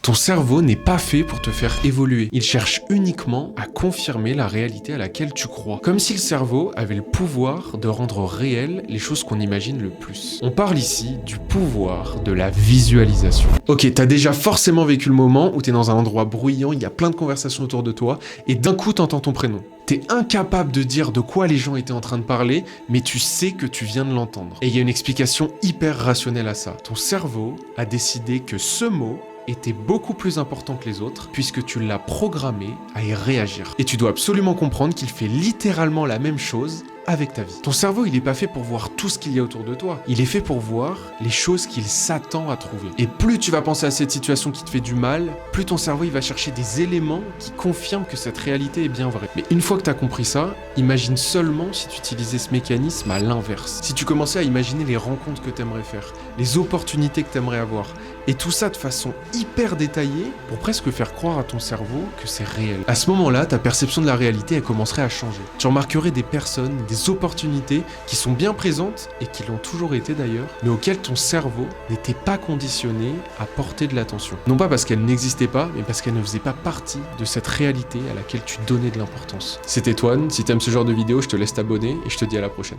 Ton cerveau n'est pas fait pour te faire évoluer. Il cherche uniquement à confirmer la réalité à laquelle tu crois. Comme si le cerveau avait le pouvoir de rendre réelles les choses qu'on imagine le plus. On parle ici du pouvoir de la visualisation. Ok, t'as déjà forcément vécu le moment où t'es dans un endroit bruyant, il y a plein de conversations autour de toi, et d'un coup t'entends ton prénom. T'es incapable de dire de quoi les gens étaient en train de parler, mais tu sais que tu viens de l'entendre. Et il y a une explication hyper rationnelle à ça. Ton cerveau a décidé que ce mot était beaucoup plus important que les autres, puisque tu l'as programmé à y réagir. Et tu dois absolument comprendre qu'il fait littéralement la même chose avec ta vie. Ton cerveau, il n'est pas fait pour voir tout ce qu'il y a autour de toi. Il est fait pour voir les choses qu'il s'attend à trouver. Et plus tu vas penser à cette situation qui te fait du mal, plus ton cerveau, il va chercher des éléments qui confirment que cette réalité est bien vraie. Mais une fois que tu as compris ça, imagine seulement si tu utilisais ce mécanisme à l'inverse. Si tu commençais à imaginer les rencontres que tu aimerais faire, les opportunités que tu aimerais avoir, et tout ça de façon hyper détaillée pour presque faire croire à ton cerveau que c'est réel. À ce moment-là, ta perception de la réalité, elle commencerait à changer. Tu remarquerais des personnes, des opportunités qui sont bien présentes et qui l'ont toujours été d'ailleurs, mais auxquelles ton cerveau n'était pas conditionné à porter de l'attention. Non pas parce qu'elles n'existaient pas, mais parce qu'elles ne faisaient pas partie de cette réalité à laquelle tu donnais de l'importance. C'était Toine, si t'aimes ce genre de vidéo, je te laisse t'abonner et je te dis à la prochaine.